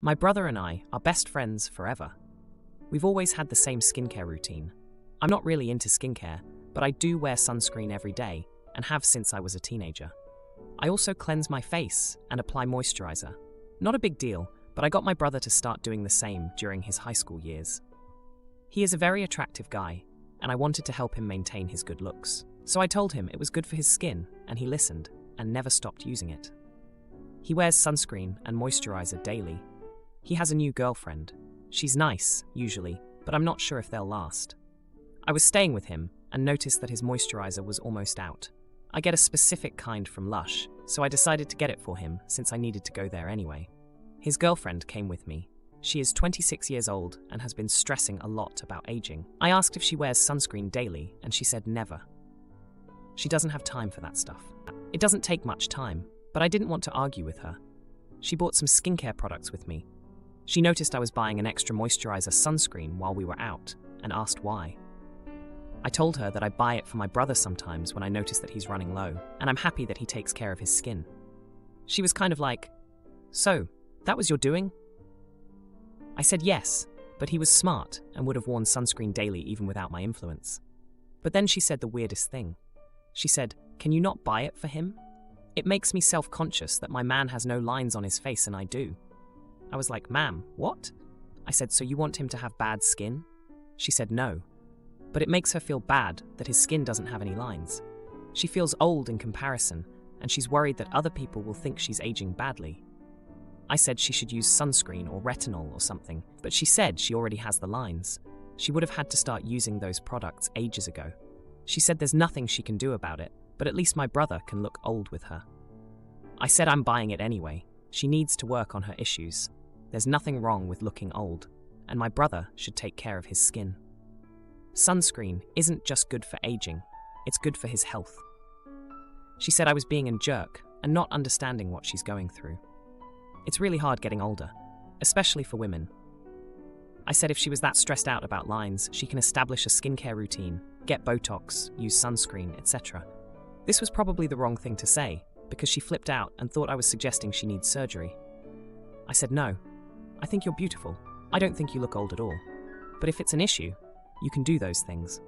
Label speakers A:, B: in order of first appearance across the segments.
A: My brother and I are best friends forever. We've always had the same skincare routine. I'm not really into skincare, but I do wear sunscreen every day and have since I was a teenager. I also cleanse my face and apply moisturizer. Not a big deal, but I got my brother to start doing the same during his high school years. He is a very attractive guy, and I wanted to help him maintain his good looks. So I told him it was good for his skin, and he listened and never stopped using it. He wears sunscreen and moisturizer daily. He has a new girlfriend. She's nice, usually, but I'm not sure if they'll last. I was staying with him and noticed that his moisturizer was almost out. I get a specific kind from Lush, so I decided to get it for him since I needed to go there anyway. His girlfriend came with me. She is 26 years old and has been stressing a lot about aging. I asked if she wears sunscreen daily, and she said never. She doesn't have time for that stuff. It doesn't take much time, but I didn't want to argue with her. She bought some skincare products with me. She noticed I was buying an extra moisturizer sunscreen while we were out and asked why. I told her that I buy it for my brother sometimes when I notice that he's running low, and I'm happy that he takes care of his skin. She was kind of like, "So, that was your doing?" I said yes, but he was smart and would have worn sunscreen daily even without my influence. But then she said the weirdest thing. She said, "Can you not buy it for him? It makes me self-conscious that my man has no lines on his face and I do." I was like, "Ma'am, what?" I said, "So you want him to have bad skin?" She said no, but it makes her feel bad that his skin doesn't have any lines. She feels old in comparison, and she's worried that other people will think she's aging badly. I said she should use sunscreen or retinol or something, but she said she already has the lines. She would have had to start using those products ages ago. She said there's nothing she can do about it, but at least my brother can look old with her. I said I'm buying it anyway. She needs to work on her issues. There's nothing wrong with looking old, and my brother should take care of his skin. Sunscreen isn't just good for aging, it's good for his health. She said I was being a jerk and not understanding what she's going through. It's really hard getting older, especially for women. I said if she was that stressed out about lines, she can establish a skincare routine, get Botox, use sunscreen, etc. This was probably the wrong thing to say, because she flipped out and thought I was suggesting she needs surgery. I said no. I think you're beautiful. I don't think you look old at all. But if it's an issue, you can do those things.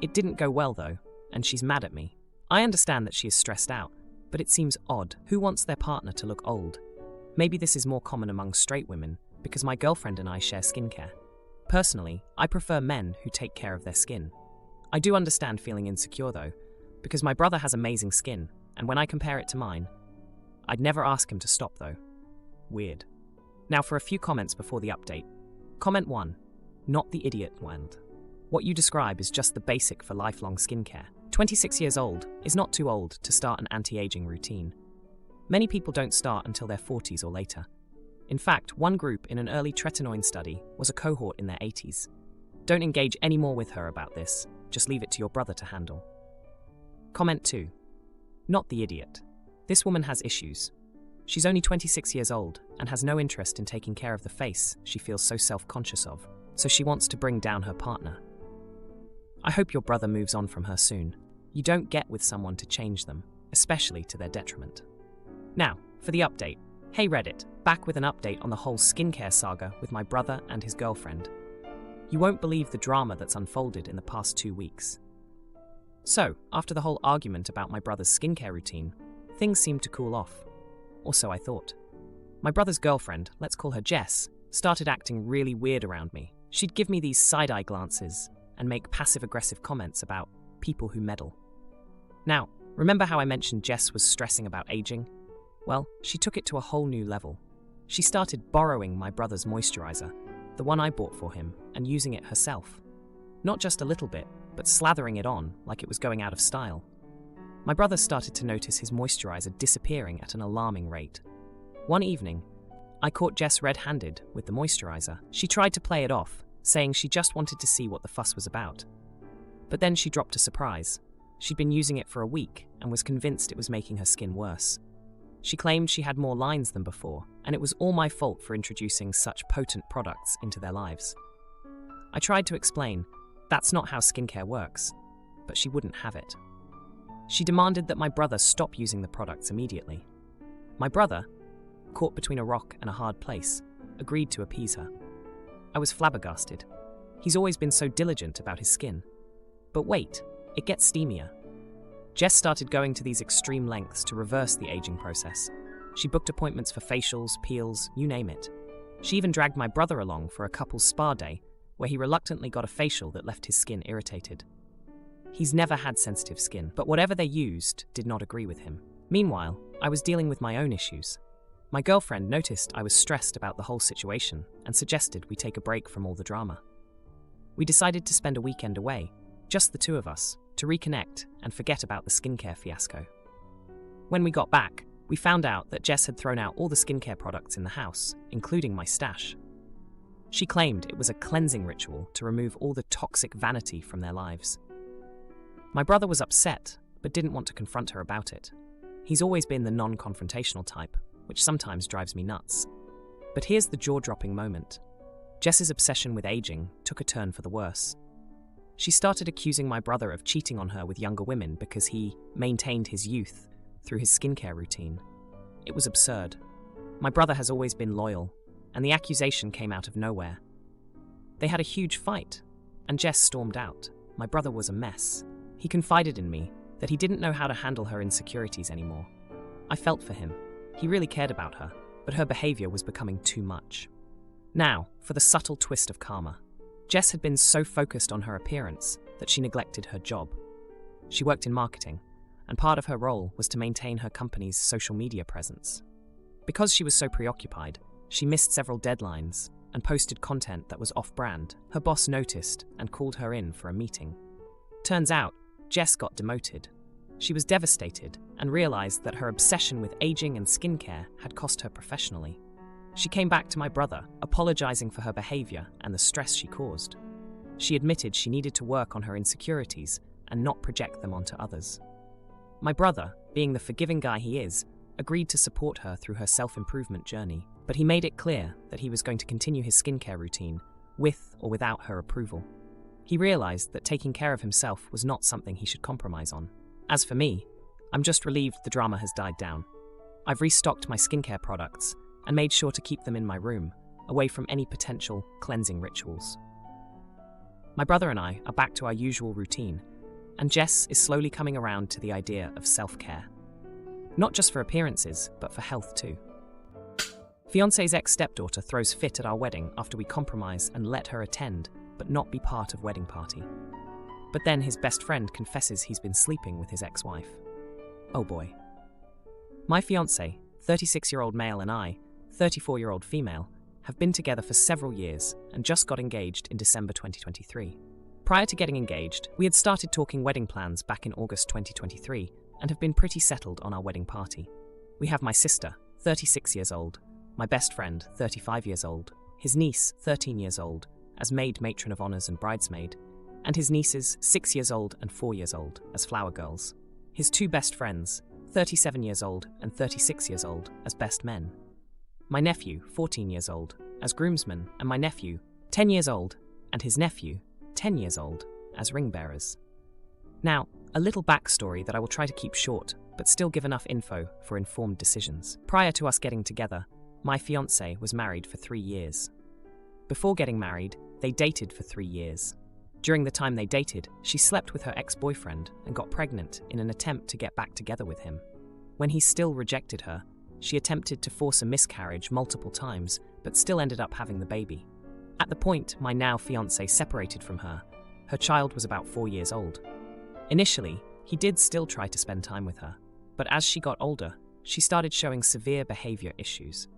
A: It didn't go well though, and she's mad at me. I understand that she is stressed out, but it seems odd. Who wants their partner to look old? Maybe this is more common among straight women, because my girlfriend and I share skincare. Personally, I prefer men who take care of their skin. I do understand feeling insecure though, because my brother has amazing skin, and when I compare it to mine, I'd never ask him to stop though. Weird. Now for a few comments before the update. Comment 1. Not the idiot wand. What you describe is just the basic for lifelong skincare. 26 years old is not too old to start an anti-aging routine. Many people don't start until their 40s or later. In fact, one group in an early tretinoin study was a cohort in their 80s. Don't engage any more with her about this, just leave it to your brother to handle. Comment 2. Not the idiot. This woman has issues. She's only 26 years old and has no interest in taking care of the face she feels so self-conscious of, so she wants to bring down her partner. I hope your brother moves on from her soon. You don't get with someone to change them, especially to their detriment. Now, for the update. Hey Reddit, back with an update on the whole skincare saga with my brother and his girlfriend. You won't believe the drama that's unfolded in the past 2 weeks. So, after the whole argument about my brother's skincare routine, things seemed to cool off. Or so I thought. My brother's girlfriend, let's call her Jess, started acting really weird around me. She'd give me these side-eye glances and make passive-aggressive comments about people who meddle. Now, remember how I mentioned Jess was stressing about aging? Well, she took it to a whole new level. She started borrowing my brother's moisturizer, the one I bought for him, and using it herself. Not just a little bit, but slathering it on like it was going out of style. My brother started to notice his moisturizer disappearing at an alarming rate. One evening, I caught Jess red-handed with the moisturizer. She tried to play it off, saying she just wanted to see what the fuss was about. But then she dropped a surprise. She'd been using it for a week and was convinced it was making her skin worse. She claimed she had more lines than before, and it was all my fault for introducing such potent products into their lives. I tried to explain, that's not how skincare works, but she wouldn't have it. She demanded that my brother stop using the products immediately. My brother, caught between a rock and a hard place, agreed to appease her. I was flabbergasted. He's always been so diligent about his skin. But wait, it gets steamier. Jess started going to these extreme lengths to reverse the aging process. She booked appointments for facials, peels, you name it. She even dragged my brother along for a couple's spa day, where he reluctantly got a facial that left his skin irritated. He's never had sensitive skin, but whatever they used did not agree with him. Meanwhile, I was dealing with my own issues. My girlfriend noticed I was stressed about the whole situation and suggested we take a break from all the drama. We decided to spend a weekend away, just the two of us, to reconnect and forget about the skincare fiasco. When we got back, we found out that Jess had thrown out all the skincare products in the house, including my stash. She claimed it was a cleansing ritual to remove all the toxic vanity from their lives. My brother was upset, but didn't want to confront her about it. He's always been the non-confrontational type, which sometimes drives me nuts. But here's the jaw-dropping moment. Jess's obsession with aging took a turn for the worse. She started accusing my brother of cheating on her with younger women because he maintained his youth through his skincare routine. It was absurd. My brother has always been loyal, and the accusation came out of nowhere. They had a huge fight, and Jess stormed out. My brother was a mess. He confided in me that he didn't know how to handle her insecurities anymore. I felt for him. He really cared about her, but her behavior was becoming too much. Now, for the subtle twist of karma. Jess had been so focused on her appearance that she neglected her job. She worked in marketing, and part of her role was to maintain her company's social media presence. Because she was so preoccupied, she missed several deadlines and posted content that was off-brand. Her boss noticed and called her in for a meeting. Turns out, Jess got demoted. She was devastated and realized that her obsession with aging and skincare had cost her professionally. She came back to my brother, apologizing for her behavior and the stress she caused. She admitted she needed to work on her insecurities and not project them onto others. My brother, being the forgiving guy he is, agreed to support her through her self-improvement journey, but he made it clear that he was going to continue his skincare routine, with or without her approval. He realized that taking care of himself was not something he should compromise on. As for me, I'm just relieved the drama has died down. I've restocked my skincare products and made sure to keep them in my room, away from any potential cleansing rituals. My brother and I are back to our usual routine, and Jess is slowly coming around to the idea of self-care. Not just for appearances, but for health too. Fiancé's ex-stepdaughter throws fit at our wedding after we compromise and let her attend, but not be part of wedding party. But then his best friend confesses he's been sleeping with his ex-wife. Oh boy. My fiancé, 36-year-old male, and I, 34-year-old female, have been together for several years and just got engaged in December 2023. Prior to getting engaged, we had started talking wedding plans back in August 2023 and have been pretty settled on our wedding party. We have my sister, 36 years old, my best friend, 35 years old, his niece, 13 years old, as maid, matron of honors and bridesmaid, and his nieces, 6 years old and 4 years old, as flower girls. His two best friends, 37 years old and 36 years old, as best men. My nephew, 14 years old, as groomsmen, and my nephew, 10 years old, and his nephew, 10 years old, as ring bearers. Now, a little backstory that I will try to keep short, but still give enough info for informed decisions. Prior to us getting together, my fiancé was married for 3 years. Before getting married, they dated for 3 years. During the time they dated, she slept with her ex-boyfriend and got pregnant in an attempt to get back together with him. When he still rejected her, she attempted to force a miscarriage multiple times, but still ended up having the baby. At the point my now fiancé separated from her, her child was about 4 years old. Initially, he did still try to spend time with her, but as she got older, she started showing severe behavior issues.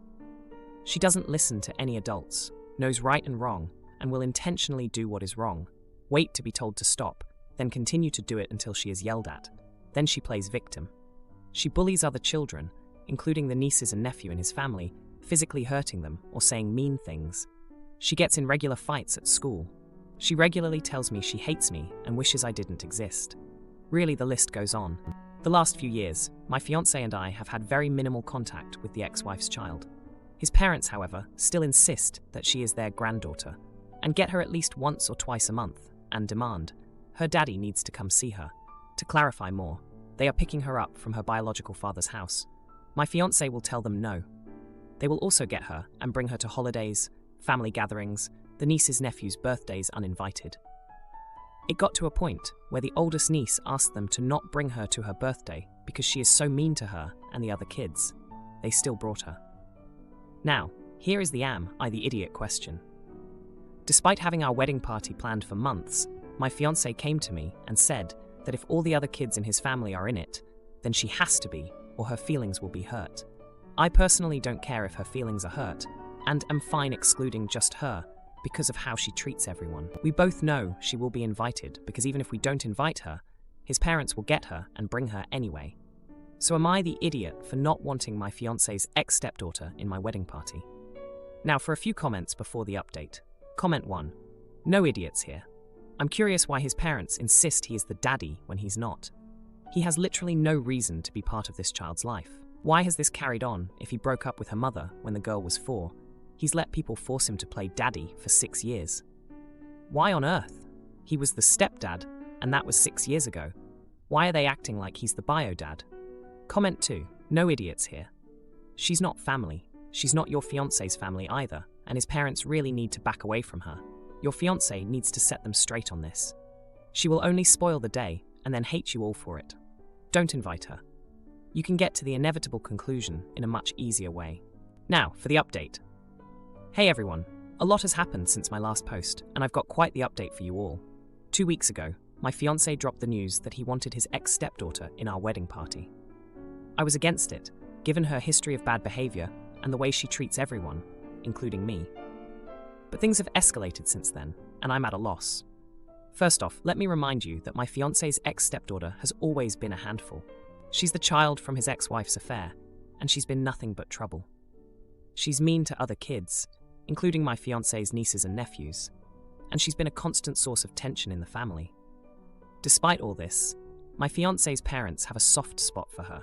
A: She doesn't listen to any adults, knows right and wrong, and will intentionally do what is wrong, wait to be told to stop, then continue to do it until she is yelled at. Then she plays victim. She bullies other children, including the nieces and nephew in his family, physically hurting them or saying mean things. She gets in regular fights at school. She regularly tells me she hates me and wishes I didn't exist. Really, the list goes on. The last few years, my fiancé and I have had very minimal contact with the ex-wife's child. His parents, however, still insist that she is their granddaughter, and get her at least once or twice a month, and demand her daddy needs to come see her. To clarify more, they are picking her up from her biological father's house. My fiancé will tell them no. They will also get her and bring her to holidays, family gatherings, the niece's nephew's birthdays uninvited. It got to a point where the oldest niece asked them to not bring her to her birthday because she is so mean to her and the other kids. They still brought her. Now, here is the am I the idiot question. Despite having our wedding party planned for months, my fiancé came to me and said that if all the other kids in his family are in it, then she has to be, or her feelings will be hurt. I personally don't care if her feelings are hurt, and am fine excluding just her because of how she treats everyone. We both know she will be invited because even if we don't invite her, his parents will get her and bring her anyway. So am I the idiot for not wanting my fiancé's ex-stepdaughter in my wedding party? Now for a few comments before the update. Comment 1. No idiots here. I'm curious why his parents insist he is the daddy when he's not. He has literally no reason to be part of this child's life. Why has this carried on if he broke up with her mother when the girl was 4? He's let people force him to play daddy for 6 years. Why on earth? He was the stepdad, and that was 6 years ago. Why are they acting like he's the bio-dad? Comment 2. No idiots here. She's not family. She's not your fiancé's family either, and his parents really need to back away from her. Your fiancé needs to set them straight on this. She will only spoil the day and then hate you all for it. Don't invite her. You can get to the inevitable conclusion in a much easier way. Now, for the update. Hey everyone, a lot has happened since my last post, and I've got quite the update for you all. 2 weeks ago, my fiancé dropped the news that he wanted his ex-stepdaughter in our wedding party. I was against it, given her history of bad behavior and the way she treats everyone, including me. But things have escalated since then, and I'm at a loss. First off, let me remind you that my fiancé's ex-stepdaughter has always been a handful. She's the child from his ex-wife's affair, and she's been nothing but trouble. She's mean to other kids, including my fiancé's nieces and nephews, and she's been a constant source of tension in the family. Despite all this, my fiancé's parents have a soft spot for her.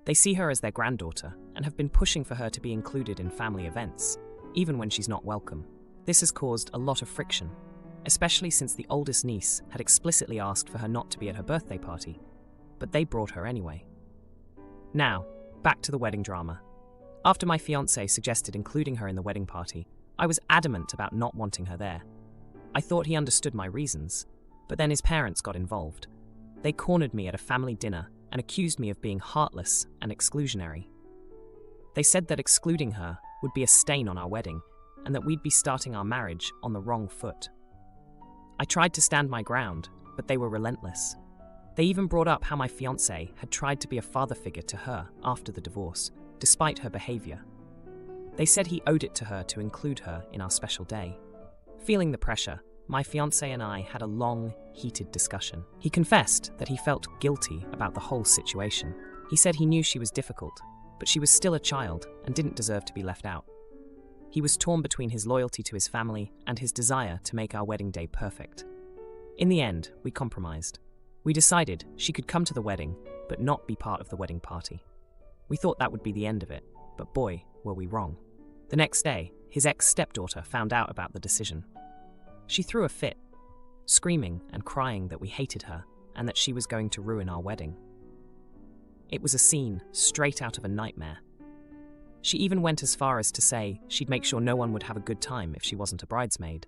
A: They see her as their granddaughter and have been pushing for her to be included in family events, even when she's not welcome. This has caused a lot of friction, especially since the oldest niece had explicitly asked for her not to be at her birthday party, but they brought her anyway. Now, back to the wedding drama. After my fiancé suggested including her in the wedding party, I was adamant about not wanting her there. I thought he understood my reasons, but then his parents got involved. They cornered me at a family dinner and accused me of being heartless and exclusionary. They said that excluding her would be a stain on our wedding and that we'd be starting our marriage on the wrong foot. I tried to stand my ground, but they were relentless. They even brought up how my fiancé had tried to be a father figure to her after the divorce, despite her behavior. They said he owed it to her to include her in our special day. Feeling the pressure, my fiancé and I had a long, heated discussion. He confessed that he felt guilty about the whole situation. He said he knew she was difficult, but she was still a child and didn't deserve to be left out. He was torn between his loyalty to his family and his desire to make our wedding day perfect. In the end, we compromised. We decided she could come to the wedding, but not be part of the wedding party. We thought that would be the end of it, but boy, were we wrong. The next day, his ex-stepdaughter found out about the decision. She threw a fit, screaming and crying that we hated her and that she was going to ruin our wedding. It was a scene straight out of a nightmare. She even went as far as to say she'd make sure no one would have a good time if she wasn't a bridesmaid.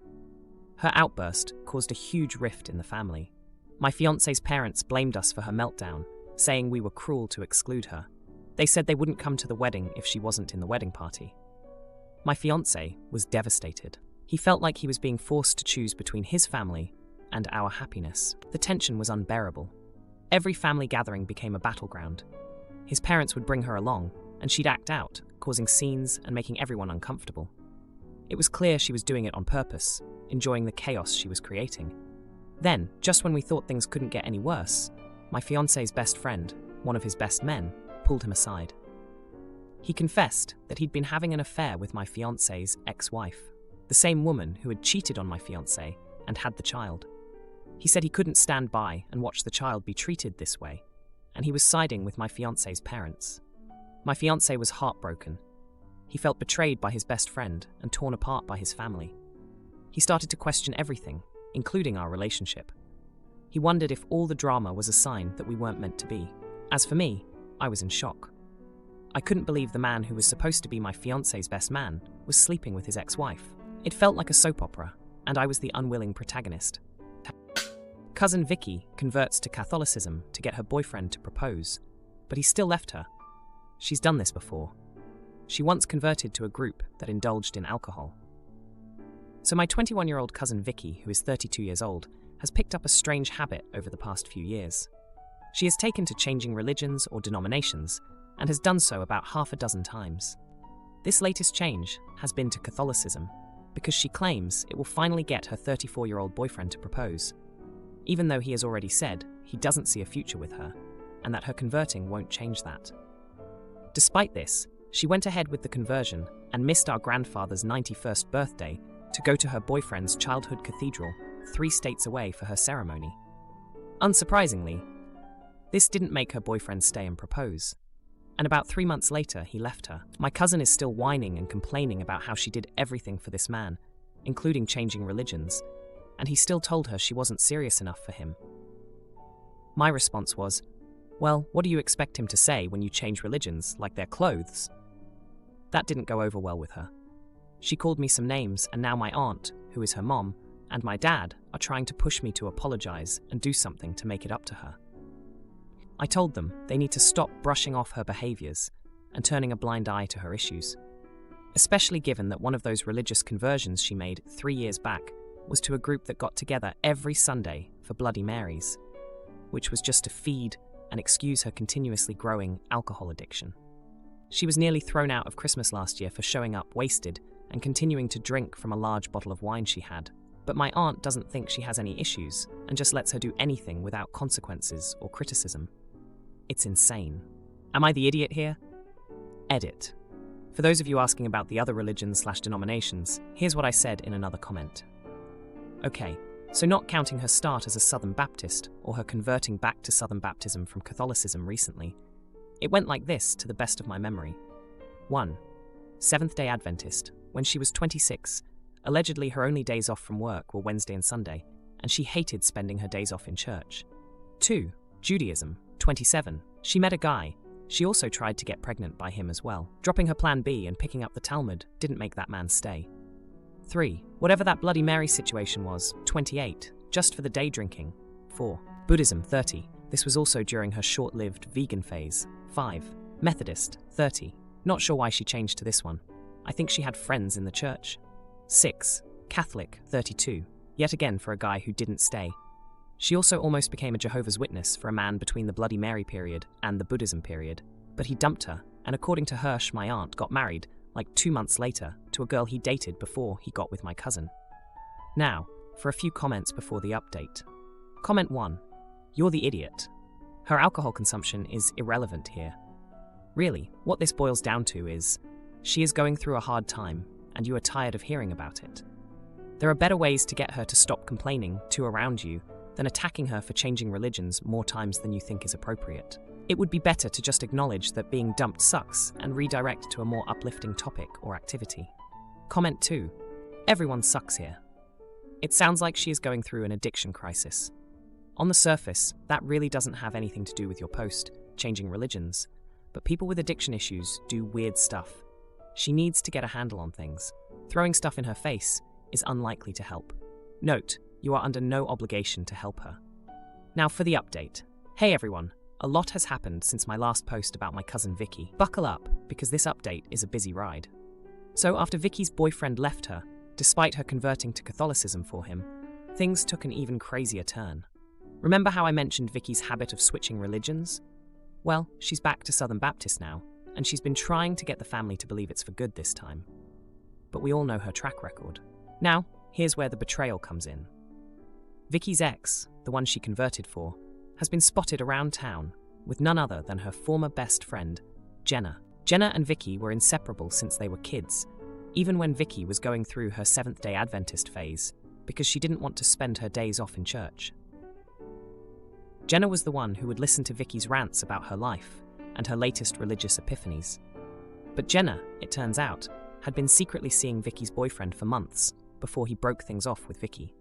A: Her outburst caused a huge rift in the family. My fiancé's parents blamed us for her meltdown, saying we were cruel to exclude her. They said they wouldn't come to the wedding if she wasn't in the wedding party. My fiancé was devastated. He felt like he was being forced to choose between his family and our happiness. The tension was unbearable. Every family gathering became a battleground. His parents would bring her along, and she'd act out, causing scenes and making everyone uncomfortable. It was clear she was doing it on purpose, enjoying the chaos she was creating. Then, just when we thought things couldn't get any worse, my fiancé's best friend, one of his best men, pulled him aside. He confessed that he'd been having an affair with my fiancé's ex-wife, the same woman who had cheated on my fiancé and had the child. He said he couldn't stand by and watch the child be treated this way, and he was siding with my fiancé's parents. My fiancé was heartbroken. He felt betrayed by his best friend and torn apart by his family. He started to question everything, including our relationship. He wondered if all the drama was a sign that we weren't meant to be. As for me, I was in shock. I couldn't believe the man who was supposed to be my fiancé's best man was sleeping with his ex-wife. It felt like a soap opera, and I was the unwilling protagonist. Cousin Vicky converts to Catholicism to get her boyfriend to propose, but he still left her. She's done this before. She once converted to a group that indulged in alcohol. So my 21-year-old cousin Vicky, who is 32 years old, has picked up a strange habit over the past few years. She has taken to changing religions or denominations, and has done so about half a dozen times. This latest change has been to Catholicism, because she claims it will finally get her 34-year-old boyfriend to propose, even though he has already said he doesn't see a future with her, and that her converting won't change that. Despite this, she went ahead with the conversion and missed our grandfather's 91st birthday to go to her boyfriend's childhood cathedral 3 states away for her ceremony. Unsurprisingly, this didn't make her boyfriend stay and propose, and about 3 months later he left her. My cousin is still whining and complaining about how she did everything for this man, including changing religions, and he still told her she wasn't serious enough for him. My response was, well, what do you expect him to say when you change religions like their clothes? That didn't go over well with her. She called me some names, and now my aunt, who is her mom, and my dad are trying to push me to apologize and do something to make it up to her. I told them they need to stop brushing off her behaviors and turning a blind eye to her issues, especially given that one of those religious conversions she made 3 years back was to a group that got together every Sunday for Bloody Marys, which was just to feed and excuse her continuously growing alcohol addiction. She was nearly thrown out of Christmas last year for showing up wasted and continuing to drink from a large bottle of wine she had. But my aunt doesn't think she has any issues and just lets her do anything without consequences or criticism. It's insane. Am I the idiot here? Edit. For those of you asking about the other religions/denominations, here's what I said in another comment. Okay, so not counting her start as a Southern Baptist or her converting back to Southern Baptism from Catholicism recently, it went like this to the best of my memory. 1. Seventh-day Adventist. When she was 26, allegedly her only days off from work were Wednesday and Sunday, and she hated spending her days off in church. 2. Judaism. 27. She met a guy. She also tried to get pregnant by him as well. Dropping her plan B and picking up the Talmud didn't make that man stay. 3. Whatever that Bloody Mary situation was. 28. Just for the day drinking. 4. Buddhism. 30. This was also during her short-lived vegan phase. 5. Methodist. 30. Not sure why she changed to this one. I think she had friends in the church. 6. Catholic. 32. Yet again for a guy who didn't stay. She also almost became a Jehovah's Witness for a man between the Bloody Mary period and the Buddhism period, but he dumped her, and according to Hirsch, my aunt got married, like 2 months later, to a girl he dated before he got with my cousin. Now, for a few comments before the update. Comment 1. You're the idiot. Her alcohol consumption is irrelevant here. Really, what this boils down to is, she is going through a hard time, and you are tired of hearing about it. There are better ways to get her to stop complaining to around you than attacking her for changing religions more times than you think is appropriate. It would be better to just acknowledge that being dumped sucks and redirect to a more uplifting topic or activity. Comment 2. Everyone sucks here. It sounds like she is going through an addiction crisis. On the surface, that really doesn't have anything to do with your post, changing religions, but people with addiction issues do weird stuff. She needs to get a handle on things. Throwing stuff in her face is unlikely to help. Note, you are under no obligation to help her. Now for the update. Hey everyone, a lot has happened since my last post about my cousin Vicky. Buckle up, because this update is a busy ride. So after Vicky's boyfriend left her, despite her converting to Catholicism for him, things took an even crazier turn. Remember how I mentioned Vicky's habit of switching religions? Well, she's back to Southern Baptist now, and she's been trying to get the family to believe it's for good this time. But we all know her track record. Now, here's where the betrayal comes in. Vicky's ex, the one she converted for, has been spotted around town with none other than her former best friend, Jenna. Jenna and Vicky were inseparable since they were kids, even when Vicky was going through her Seventh-day Adventist phase, because she didn't want to spend her days off in church. Jenna was the one who would listen to Vicky's rants about her life and her latest religious epiphanies. But Jenna, it turns out, had been secretly seeing Vicky's boyfriend for months before he broke things off with Vicky.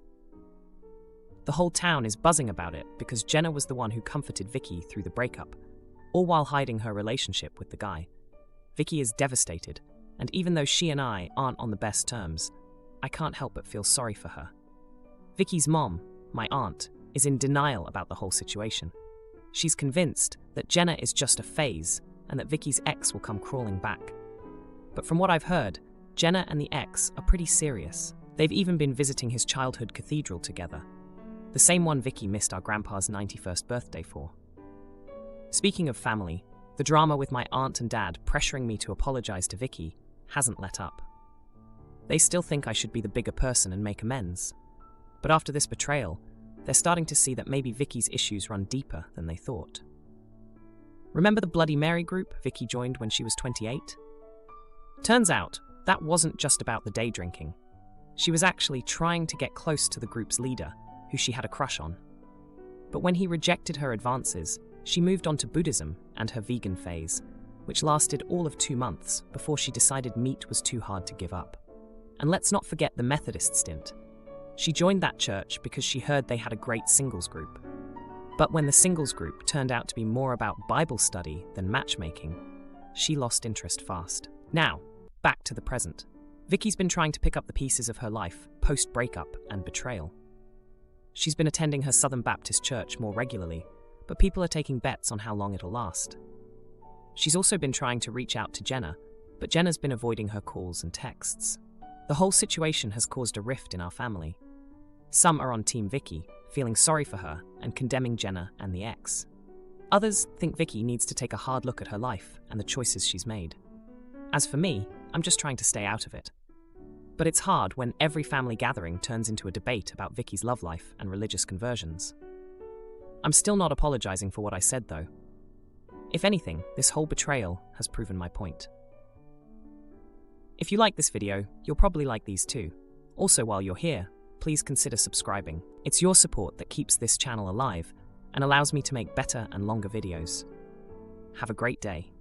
A: The whole town is buzzing about it because Jenna was the one who comforted Vicky through the breakup, all while hiding her relationship with the guy. Vicky is devastated, and even though she and I aren't on the best terms, I can't help but feel sorry for her. Vicky's mom, my aunt, is in denial about the whole situation. She's convinced that Jenna is just a phase and that Vicky's ex will come crawling back. But from what I've heard, Jenna and the ex are pretty serious. They've even been visiting his childhood cathedral together, the same one Vicky missed our grandpa's 91st birthday for. Speaking of family, the drama with my aunt and dad pressuring me to apologize to Vicky hasn't let up. They still think I should be the bigger person and make amends. But after this betrayal, they're starting to see that maybe Vicky's issues run deeper than they thought. Remember the Bloody Mary group Vicky joined when she was 28? Turns out, that wasn't just about the day drinking. She was actually trying to get close to the group's leader, who she had a crush on. But when he rejected her advances, she moved on to Buddhism and her vegan phase, which lasted all of 2 months before she decided meat was too hard to give up. And let's not forget the Methodist stint. She joined that church because she heard they had a great singles group. But when the singles group turned out to be more about Bible study than matchmaking, she lost interest fast. Now, back to the present. Vicky's been trying to pick up the pieces of her life post-breakup and betrayal. She's been attending her Southern Baptist church more regularly, but people are taking bets on how long it'll last. She's also been trying to reach out to Jenna, but Jenna's been avoiding her calls and texts. The whole situation has caused a rift in our family. Some are on Team Vicky, feeling sorry for her and condemning Jenna and the ex. Others think Vicky needs to take a hard look at her life and the choices she's made. As for me, I'm just trying to stay out of it. But it's hard when every family gathering turns into a debate about Vicky's love life and religious conversions. I'm still not apologizing for what I said, though. If anything, this whole betrayal has proven my point. If you like this video, you'll probably like these too. Also, while you're here, please consider subscribing. It's your support that keeps this channel alive and allows me to make better and longer videos. Have a great day.